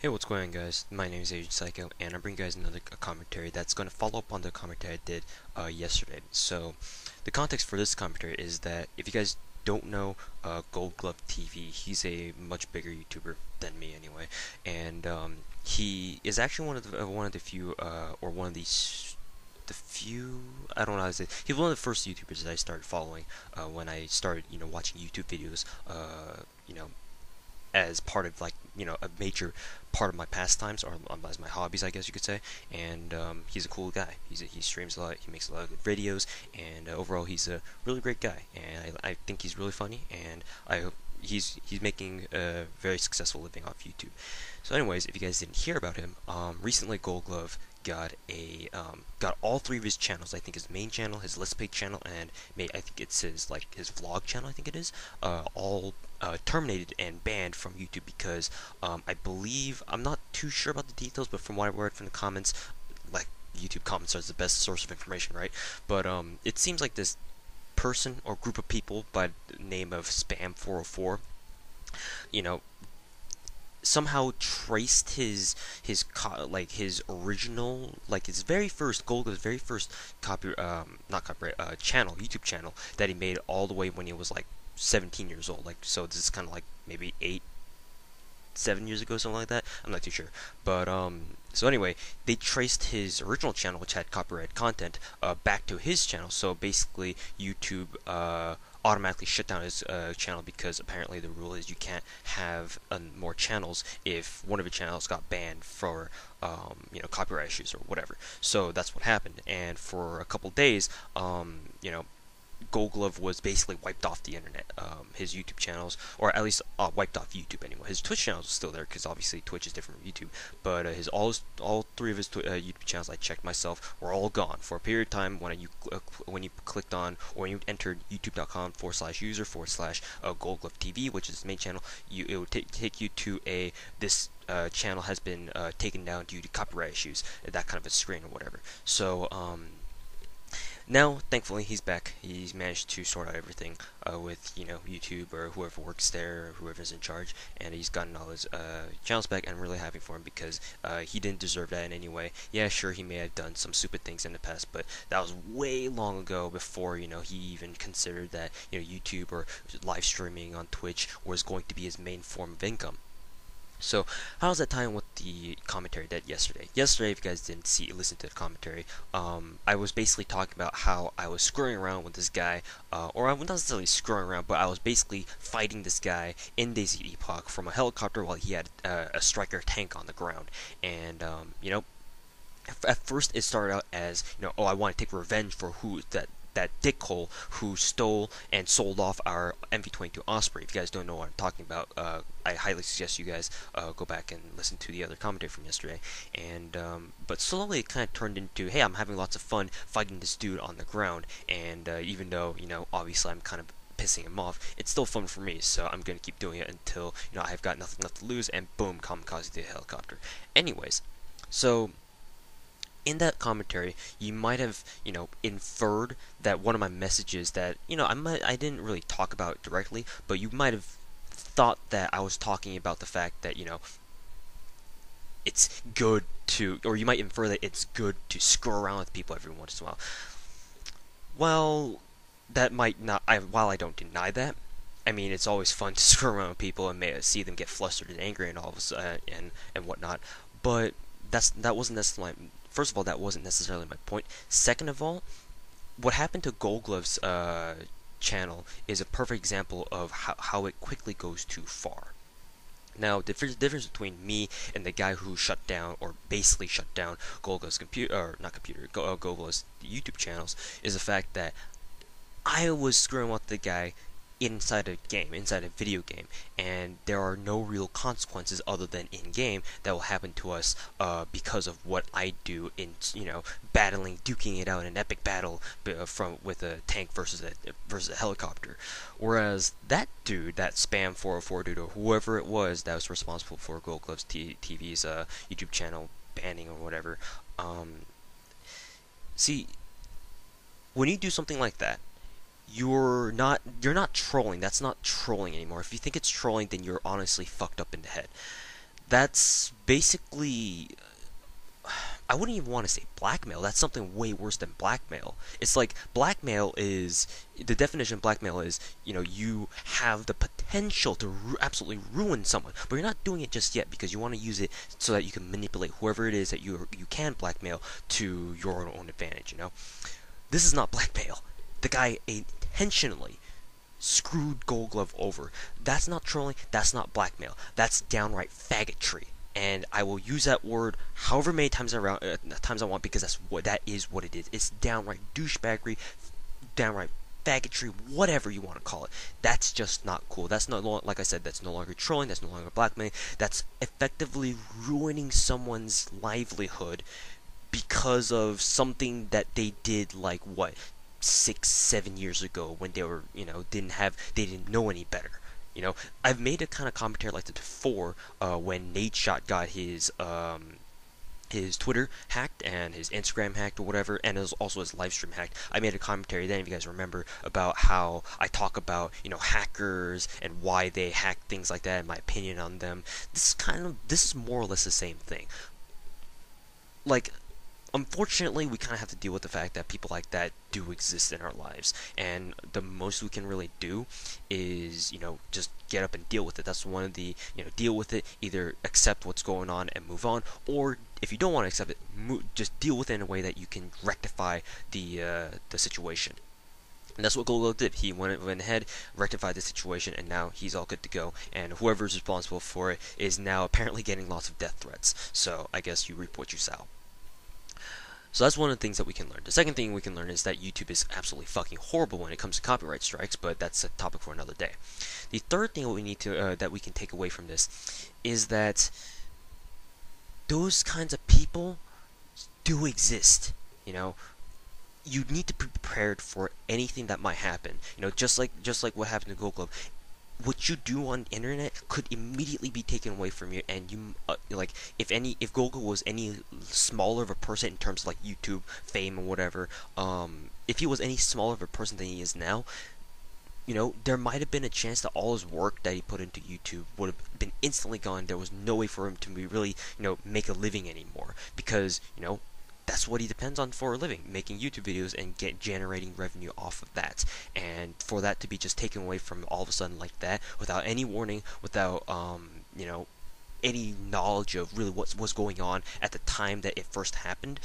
Hey, what's going on, guys? My name is Agent Psycho, and I'm bringing you guys another commentary that's going to follow up on the commentary I did yesterday. So, the context for this commentary is that if you guys don't know Gold Glove TV, he's a much bigger YouTuber than me, anyway, and he is actually one of the few, or one of these. The few, I don't know how to say. He's one of the first YouTubers that I started following when I started, watching YouTube videos. As part of, like, a major part of my pastimes, or as my hobbies, I guess you could say. And he's a cool guy. He streams a lot, he makes a lot of good videos, and overall he's a really great guy, and I think he's really funny, and I hope he's making a very successful living off YouTube. So anyways, if you guys didn't hear about him, recently Gold Glove got all three of his channels. I think his main channel, his Let's Play channel, and I think it's his vlog channel, I think it is, all terminated and banned from YouTube because I believe, I'm not too sure about the details, but from what I read from the comments, like, YouTube comments are the best source of information, right? But it seems like this person or group of people by the name of Spam404, you know, somehow traced his original, like, his very first Golga's very first not copyright, channel, YouTube channel that he made all the way when he was like 17 years old. Like, so this is kind of like maybe 7 years ago, something like that. I'm not too sure, but so anyway, they traced his original channel, which had copyrighted content, back to his channel. So basically, YouTube automatically shut down his channel because apparently the rule is you can't have more channels if one of your channels got banned for copyright issues or whatever. So that's what happened, and for a couple days, Gold Glove was basically wiped off the internet. His YouTube channels, or at least wiped off YouTube anyway. His Twitch channels are still there because obviously Twitch is different from YouTube. But all three of his YouTube channels, I checked myself, were all gone for a period of time when you clicked on, or when you entered youtube.com/user/Gold Glove TV, which is his main channel. It would take you to this channel has been taken down due to copyright issues, that kind of a screen or whatever. So now, thankfully, he's back. He's managed to sort out everything with, YouTube or whoever works there, or whoever's in charge, and he's gotten all his channels back. And I'm really happy for him because he didn't deserve that in any way. Yeah, sure, he may have done some stupid things in the past, but that was way long ago, before, he even considered that, YouTube or live streaming on Twitch was going to be his main form of income. So, how does that tie in with the commentary that yesterday? Yesterday, if you guys didn't listen to the commentary, I was basically talking about how I was screwing around with this guy, or I wasn't necessarily screwing around, but I was basically fighting this guy in Daisy Epoch from a helicopter while he had a striker tank on the ground. And, at first it started out as, oh, I want to take revenge for that dickhole who stole and sold off our MV-22 Osprey. If you guys don't know what I'm talking about, I highly suggest you guys go back and listen to the other commentary from yesterday. And but slowly it kind of turned into, hey, I'm having lots of fun fighting this dude on the ground, and even though, obviously I'm kind of pissing him off, it's still fun for me, so I'm gonna keep doing it until, I've got nothing left to lose, and boom, kamikaze the helicopter. Anyways, so in that commentary, you might have, inferred that one of my messages that, I didn't really talk about directly, but you might have thought that I was talking about the fact that, it's good to, or you might infer that it's good to screw around with people every once in a while. Well, that might not, while I don't deny that, I mean, it's always fun to screw around with people and see them get flustered and angry and all of a sudden, and whatnot, but that wasn't necessarily first of all, that wasn't necessarily my point. Second of all, what happened to Gold Glove's channel is a perfect example of how it quickly goes too far. Now, the difference between me and the guy who shut down, or basically shut down, Gold Glove's computer, or not computer, Gold Glove's YouTube channels, is the fact that I was screwing with the guy inside a game, inside a video game, and there are no real consequences other than in game that will happen to us because of what I do in, battling, duking it out in an epic battle with a tank versus a helicopter. Whereas that dude, that Spam404 dude, or whoever it was that was responsible for Gold Gloves TV's YouTube channel banning or whatever, see, when you do something like that, you're not trolling. That's not trolling anymore. If you think it's trolling, then you're honestly fucked up in the head. That's basically, I wouldn't even want to say blackmail. That's something way worse than blackmail. It's like blackmail is, the definition of blackmail is, you have the potential to absolutely ruin someone, but you're not doing it just yet because you want to use it so that you can manipulate whoever it is that you can blackmail to your own advantage. This is not blackmail. The guy intentionally screwed Gold Glove over. That's not trolling. That's not blackmail. That's downright faggotry. And I will use that word however many times times I want, because that is what it is. It's downright douchebaggery, downright faggotry, whatever you want to call it. That's just not cool. That's not, like I said, that's no longer trolling. That's no longer blackmailing. That's effectively ruining someone's livelihood because of something that they did, like, what, 6-7 years ago, when they were, they didn't know any better. I've made a kind of commentary like this before, when Nadeshot got his Twitter hacked and his Instagram hacked or whatever, and it was also his live stream hacked. I made a commentary then, if you guys remember, about how I talk about, hackers and why they hack things like that, and my opinion on them. This is more or less the same thing. Like, unfortunately, we kind of have to deal with the fact that people like that do exist in our lives, and the most we can really do is, just get up and deal with it. That's one of the, deal with it, either accept what's going on and move on, or if you don't want to accept it, just deal with it in a way that you can rectify the situation. And that's what Gold Glove did. He went ahead, rectified the situation, and now he's all good to go. And whoever's responsible for it is now apparently getting lots of death threats. So I guess you reap what you sow. So that's one of the things that we can learn. The second thing we can learn is that YouTube is absolutely fucking horrible when it comes to copyright strikes, but that's a topic for another day. The third thing that we can take away from this is that those kinds of people do exist. You need to be prepared for anything that might happen. Just like what happened to Gold Glove. What you do on the internet could immediately be taken away from you, and you if Gold Glove was any smaller of a person in terms of like YouTube fame or whatever, if he was any smaller of a person than he is now, there might have been a chance that all his work that he put into YouTube would have been instantly gone. There was no way for him to really, make a living anymore, because, that's what he depends on for a living, making YouTube videos and generating revenue off of that. And for that to be just taken away from all of a sudden like that, without any warning, without, any knowledge of really what was going on at the time that it first happened,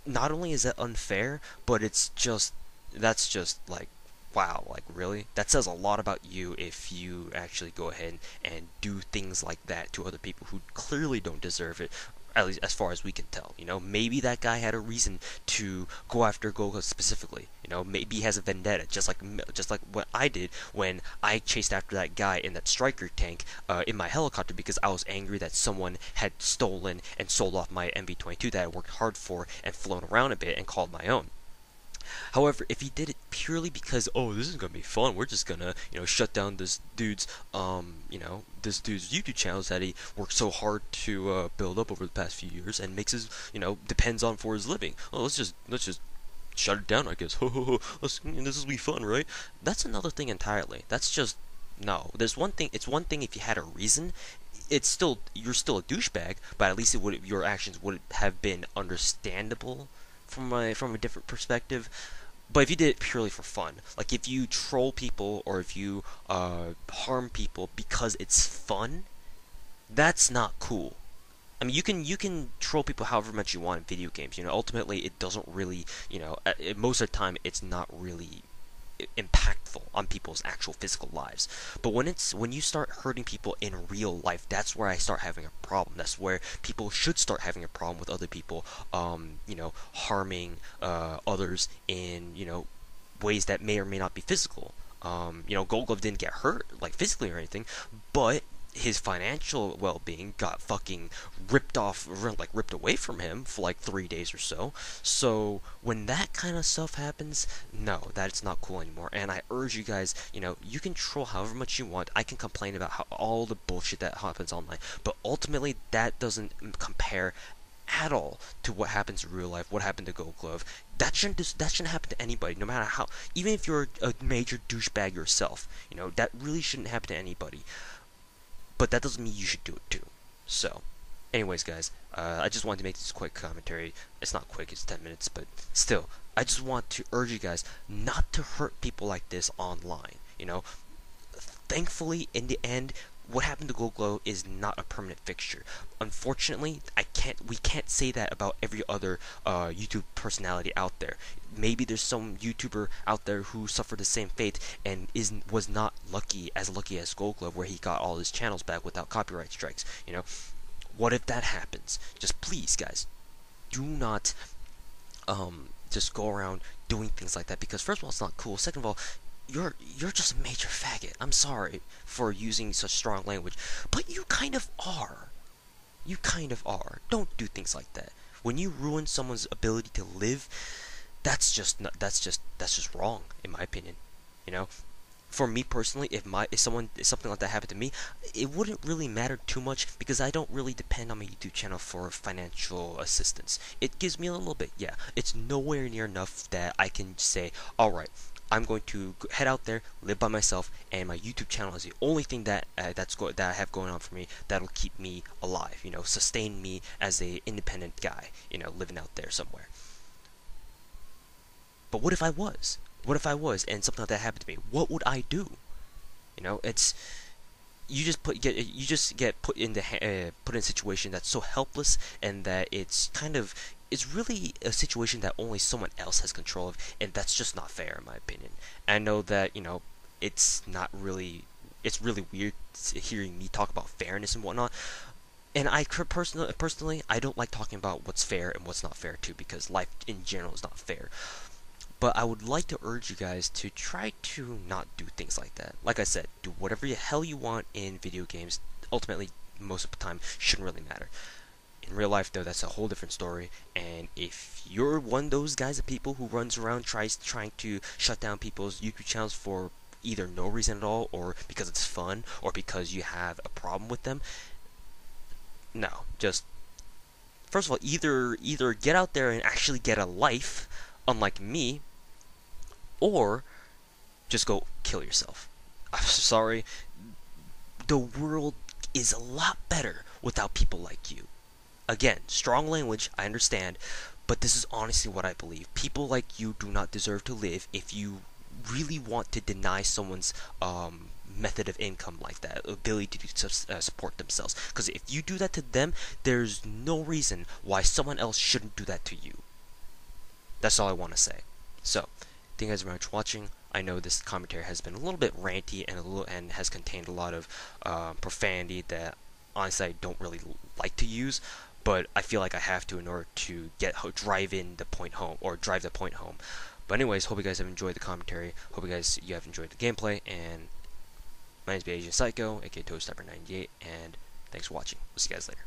not only is that unfair, but that's just like, wow, like, really? That says a lot about you if you actually go ahead and do things like that to other people who clearly don't deserve it, at least as far as we can tell. Maybe that guy had a reason to go after Gold Glove specifically. Maybe he has a vendetta, just like what I did when I chased after that guy in that Striker tank in my helicopter, because I was angry that someone had stolen and sold off my MV-22 that I worked hard for and flown around a bit and called my own. However, if he did it purely because, oh, this is gonna be fun, we're just gonna, shut down this dude's YouTube channels that he worked so hard to build up over the past few years and makes his, depends on for his living. Oh, let's just shut it down, I guess. This will be fun, right? That's another thing entirely. That's just, no. There's one thing. It's one thing if you had a reason. You're still a douchebag, but at least your actions would have been understandable from a different perspective. But if you did it purely for fun, like if you troll people or if you harm people because it's fun, that's not cool. I mean, you can troll people however much you want in video games. Ultimately it doesn't really, most of the time it's not really impactful on people's actual physical lives. But when you start hurting people in real life, that's where I start having a problem. That's where people should start having a problem with other people, harming others in, ways that may or may not be physical. Gold Glove didn't get hurt, like, physically or anything, but his financial well-being got fucking ripped away from him for like 3 days or so. So when that kind of stuff happens, no, that's not cool anymore. And I urge you guys, you can troll however much you want. I can complain about all the bullshit that happens online, but ultimately that doesn't compare at all to what happens in real life, what happened to Gold Glove. That shouldn't happen to anybody, no matter how, even if you're a major douchebag yourself, that really shouldn't happen to anybody. But that doesn't mean you should do it too. So, anyways, guys, I just wanted to make this quick commentary. It's not quick, it's 10 minutes, but still, I just want to urge you guys not to hurt people like this online. You know, thankfully, in the end, what happened to GoGlow is not a permanent fixture. Unfortunately, we can't say that about every other YouTube personality out there. Maybe there's some YouTuber out there who suffered the same fate and was not as lucky as GoGlow, where he got all his channels back without copyright strikes. You know, what if that happens? Just please, guys, do not just go around doing things like that, because first of all, it's not cool. Second of all, you're just a major faggot. I'm sorry for using such strong language, but you kind of are. You kind of are. Don't do things like that. When you ruin someone's ability to live, that's just wrong, in my opinion. You know, for me personally, if something like that happened to me, it wouldn't really matter too much, because I don't really depend on my YouTube channel for financial assistance. It gives me a little bit, yeah. It's nowhere near enough that I can say, all right, I'm going to head out there, live by myself, and my YouTube channel is the only thing that that I have going on for me that'll keep me alive. You know, sustain me as a independent guy. You know, living out there somewhere. But what if I was? What if I was, and something like that happened to me? What would I do? You know, it's you just get put in a situation that's so helpless, and that it's really a situation that only someone else has control of, and that's just not fair, in my opinion. And I know that, you know, it's really weird hearing me talk about fairness and whatnot. And I personally, I don't like talking about what's fair and what's not fair too, because life in general is not fair. But I would like to urge you guys to try to not do things like that. Like I said, do whatever the hell you want in video games. Ultimately, most of the time, shouldn't really matter. In real life, though, that's a whole different story. And if you're one of those guys of people who runs around trying to shut down people's YouTube channels for either no reason at all, or because it's fun, or because you have a problem with them, no, just first of all, either get out there and actually get a life, unlike me, or just go kill yourself. I'm sorry. The world is a lot better without people like you. Again, strong language, I understand, but this is honestly what I believe. People like you do not deserve to live if you really want to deny someone's method of income like that, ability to support themselves. Because if you do that to them, there's no reason why someone else shouldn't do that to you. That's all I want to say. So, thank you guys very much for watching. I know this commentary has been a little bit ranty and has contained a lot of profanity that honestly I don't really like to use, but I feel like I have to in order to drive the point home. But anyways, hope you guys have enjoyed the commentary. Hope you have enjoyed the gameplay, and my name is Asian Psycho, aka ToadStabber98, and thanks for watching. We'll see you guys later.